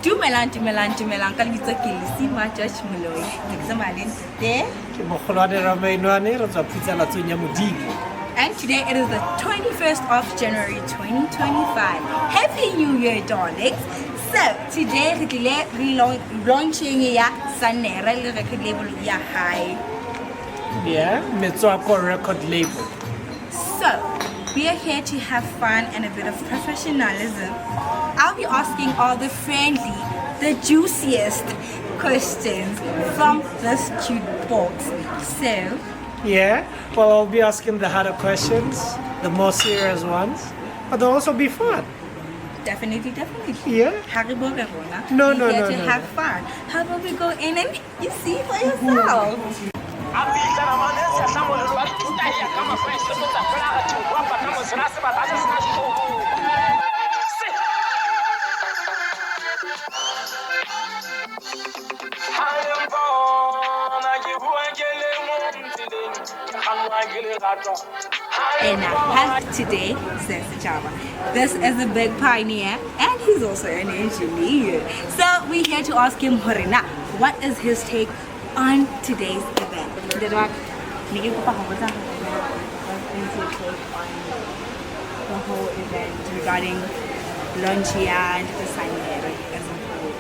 Dumelang ka lebitso ke Lesima George Moloi. Ke tsamayang today. Ke mogolwane Ramainwane re tswa Phutsalatsong ya Modimo. And today it is the 21st of January 2025. Happy New Year, darlings. So today we launching ya Sannere le record label ya high. Yeah, Metso'aka record label. So we are here to have fun and a bit of professionalism. I'll be asking all the friendly, the juiciest questions from this cute box. So, Yeah, well, I'll be asking the harder questions, the more serious ones, but they'll also be fun. definitely. Yeah? Haribo No, We're here no, to no, have no. fun. How about we go in and you see for yourself? And I have today, says Java. This is a big pioneer and he's also an engineer. So we're here to ask him, Horina, what is his take on today's event? What's his take on the whole event regarding Launchia and the Sannere as a whole?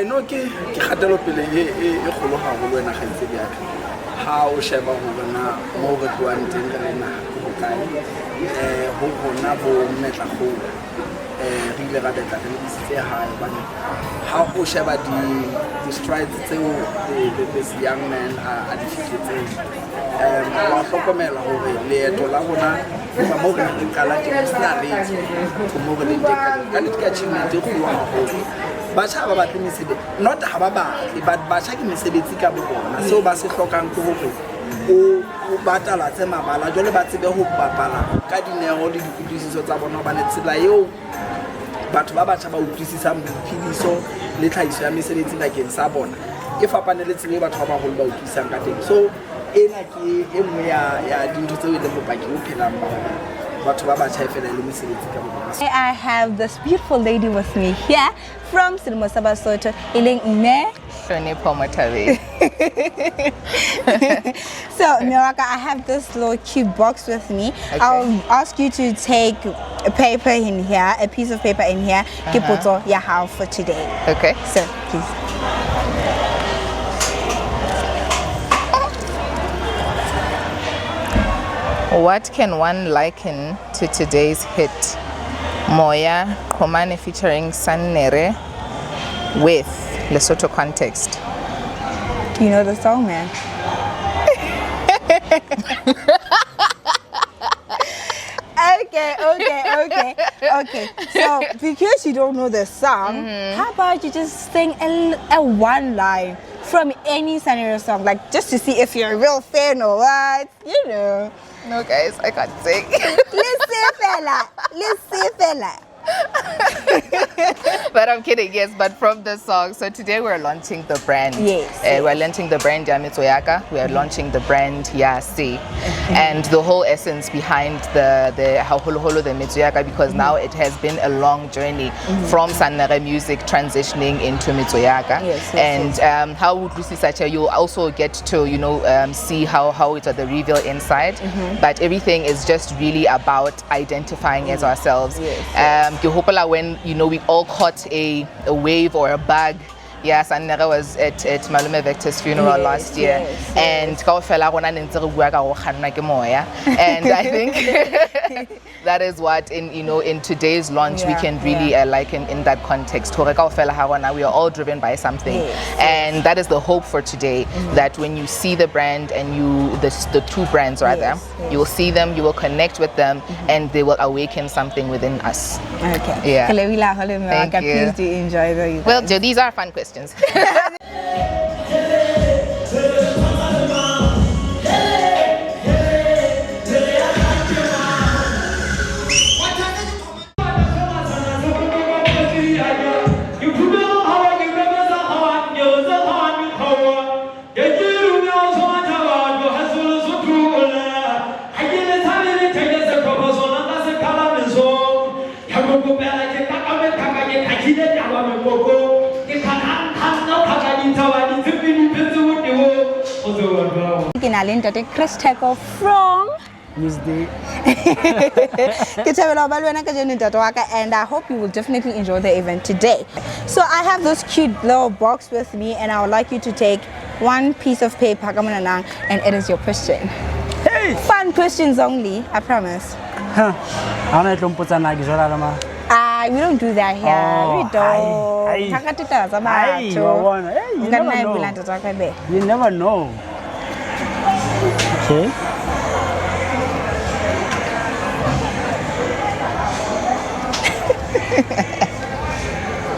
No ke kgatelo pele e kgolo haholo wena ga itse bjaka ha o sheba hore na mo re tloang teng re na go kae ho bona bo metla go re ile ra betla re isitse hae bana ha o sheba di strides tseo this young man a di fitletseng wa hlokomela hore leeto la bona ba mo re re kala teng sna retse mo re le teng ka le achievement e kgolo haholo batjha ba batla mesebetsi not ha ba batle but batjha ke mesebetsi ka bona seo ba se hlokang ke hore o batala tse mabala jole ba tsebe ho bapala ka dineo le dikutlwisiso tsa bona ba ne tsela eo batho ba batjha ba utlwisisang bophediso le tlhahiso ya mesebetsi bakeng sa bona e fapane le tsela e batho ba baholo ba utlwisang ka teng so ena ke e nngwe ya dintho tseo e leng bopaki bo phelang ba batho ba batjha e fela le mesebetsi ka bona. I have this beautiful lady with me here from Basotho, Iling Ne. So, Metso'aka, I have this little cute box with me. Okay. I'll ask you to take a paper in here, a piece of paper in here, Kipoto Yahao for today. Okay. So, please. What can one liken to today's hit, Moya Komane featuring Sannere with Lesotho context? Do you know the song, man? Okay. So, because you don't know the song, how about you just sing a one line from any Sannere song, like just to see if you're a real fan or what, you know. No, guys, I can't sing. Let's see, fella. But I'm kidding, yes, but from the song. So today we're launching the brand. Yes. We're launching the brand Metso'aka. We are launching the brand C. And the whole essence behind the Haholo the Metso'aka, because now it has been a long journey from Sannere music transitioning into Metso'aka. And how would we see such a, you'll also get to, see how it's at the reveal inside. But everything is just really about identifying as ourselves. When we all caught a wave or a bug. Yeah, Sannere was at Malume Vector's funeral last year, and I think that is what in today's launch we can really liken in that context. We are all driven by something, and that is the hope for today. That when you see the brand and the two brands rather, you will see them, you will connect with them, and they will awaken something within us. Okay. Yeah. Thank you. Please do enjoy the. Well, these are fun questions. Kinalin Tate Chris Teko from and I hope you will definitely enjoy the event today. So I have this cute little box with me and I would like you to take one piece of paper and it is your question. Hey! Fun questions only, I promise. We don't do that here. Oh, We don't. You never know. Okay.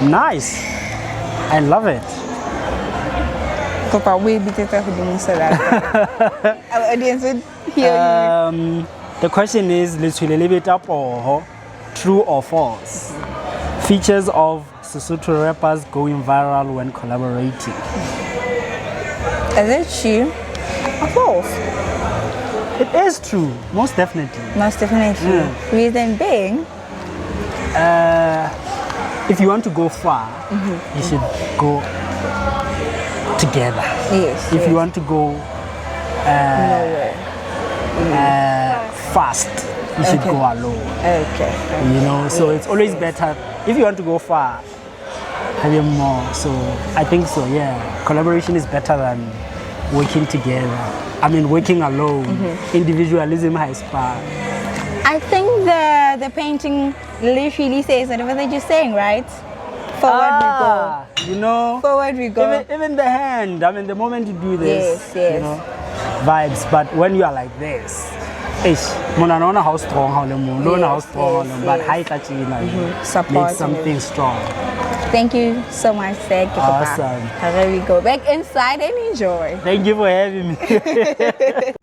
Nice. I love it. Our audience would hear you. The question is literally leave it up or true or false. Features of Sesotho rappers going viral when collaborating. Is it true or false? It is true, most definitely. Most definitely. Reason being? If you want to go far, you should go together. Yes. If you want to go fast, you should go alone. Okay. You know, so it's always better if you want to go far, have more. So I think so, yeah. Collaboration is better than working together. I mean, working alone. Individualism has power. I think the painting literally says whatever they're just saying, right? Forward we go. You know, Forward we go. Even the hand, I mean, the moment you do this, Yes. you know, vibes. But when you are like this, how strong, how strong, but high touching, Support make something strong. Thank you so much, Sek. Awesome. How we go back inside and enjoy. Thank you for having me.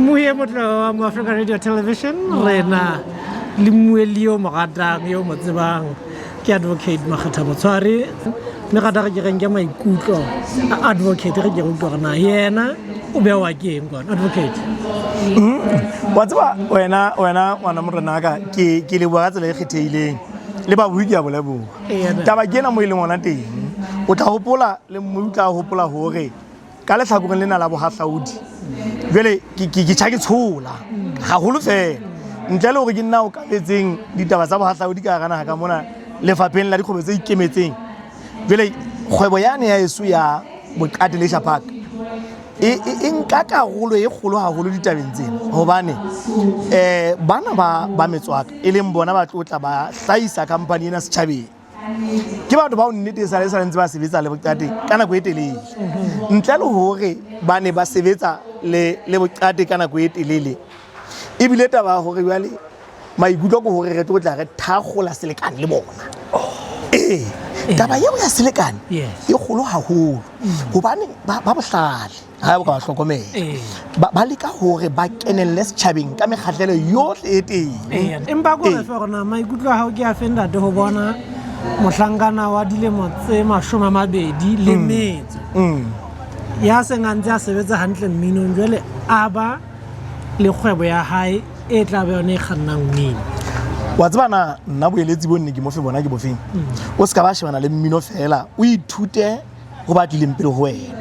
Muhe motlo MOAFRIKA Radio Television rena limuelio magadang yo motsebang ke advocate Makgatha Motshwari me ga dira ke reng ke maikutlo advocate re ke go tsona yena o be wa ke eng gona advocate wa tsaba wena ngwana morena ka ke le bua tsela e kgetheileng le ba buiki ya bolebo taba ke na mo ile ngwana teng o tla hopola le mo tla hopola hore ka le tlhakoreng lena la bohahlaudi jwale ke tshake tshola ga holo fela ntle le hore ke nna o ka betseng ditaba tsa bohahlaudi ka gana ga mona lefapheng la dikgobe tse ikemetseng jwale kgwebo yane ya esu ya boqate le shapak e nka karolo e kgolo haholo ditabeng tsena hobane bana ba Metso'aka e leng bona ba tlotla ba hlahisa company ena setjhabeng ke batho ba o nnete sa le sa ntse ba sebetsa le boqate ka nako e telele ntle le hore ba ne ba sebetsa le boqate ka nako e telele e bile taba hore jwale maikutlo go hore re tlotla re thagola selekane le bona taba yeo ya selekane e kgolo haholo hobane ba bohlale ha ba ka hlokomela ba leka hore ba kenelle setjhabeng ka mekgahlelo yohle e teng empa go re fa gona maikutlo ha o ke a fenda de ho bona mohlankana wa dilemo tse 20 le metso ya sengantse a sebetsa hantle mminong jwale aba le kgwebo ya hae e tla be yone e kgannang mmino wa tsebana nna boeletsi bonne ke mo fe bona ke bofeng o ska ba shebana le mmino fela o ithute go ba tlileng pele ho wena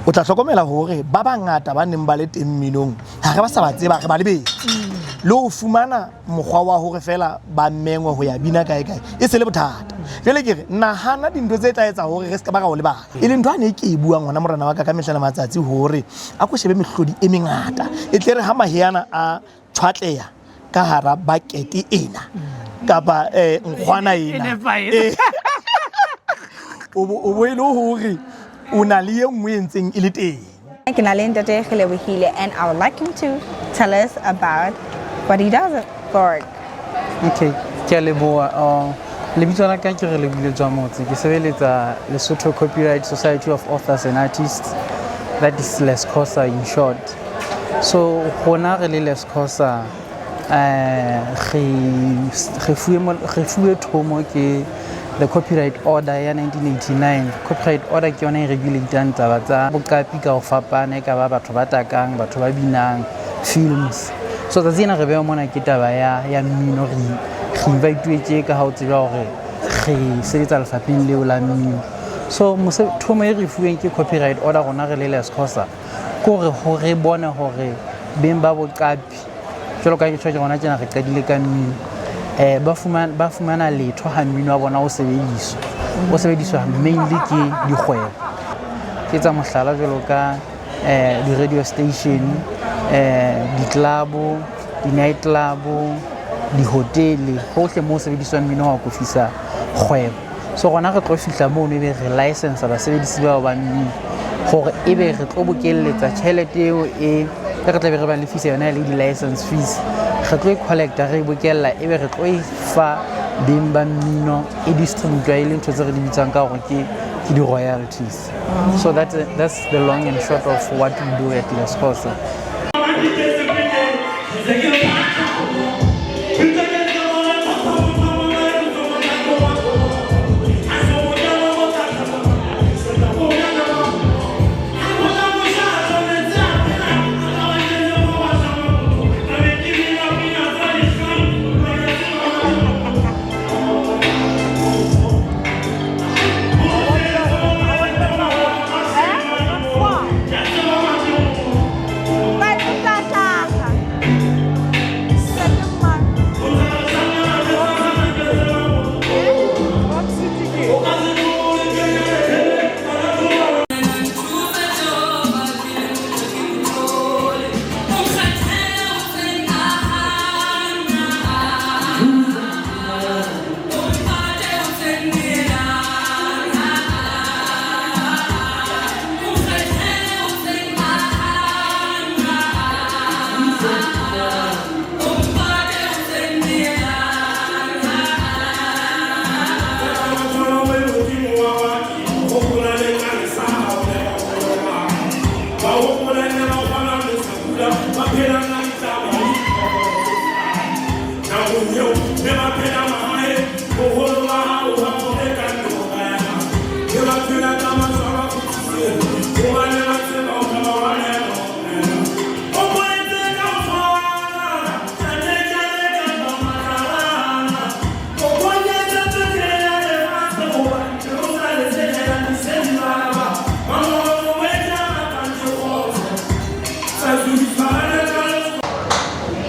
o tla hlokomela hore ba bangata ba neng ba le teng mminong ha re ba sa ba tseba re ba lebetse le o fumana mokgwa wa hore fela ba mengwe ho ya bina kae e se le bothata jwale ke re nahana dintho tse tla etsa hore re ska ba ka o lebala e le ntwana e ke e buang ngwana morena wa ka ka mehla le matsatsi hore a ko shebe mehlodi e mengata e tle re ha maheana a tshwatleya ka hara bakete ena kapa nkgwana ena o boele hore o na le e nngwe entseng e le teng And I would like him to tell us about what he does for work. Okay, ke a leboha. Lebitso la ka ke re lebile tswa motse ke sebeletsa Lesotho Copyright Society of Authors and Artists, that is Lescosa in short. So hona re le Lescosa re fuwe thomo ke the copyright order ya 1989. Copyright order ke yona e regulatang taba tsa boqapi ka ho fapana ka ba batho ba takang batho ba binang films. So tsena re be mona ke taba ya mmino re invite ka ha o tseba hore re sebetsa lefapheng leo la mmino. So thomo e re fuweng ke copyright order rona re le Lescosa kore hore bone hore beng ba boqapi jalo ka ke tshwa ke gona tsena re qadile ka mmino ba fumana letho ha mmino wa bona o sebediswa mainly ke dikgwebo ke tsa mohlala jalo ka di radio station di club di night club di hotele hohle mo sebediswa mmino wa kofisa kgwebo so gona re tlo fihla mo ne be re license ba sebedisi ba ba mmino gore ebe re tlo bokelletsa tšhelete eo e re tla be re ba lefisa yona le di license fees re tlo collecta re bokella ebe re tlo fa beng ba mmino e distributwa ile ntho tse re di bitsang ka gore ke the royalties. So that's the long and short of what we do at discourse.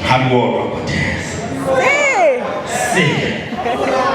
Hard work. Hey!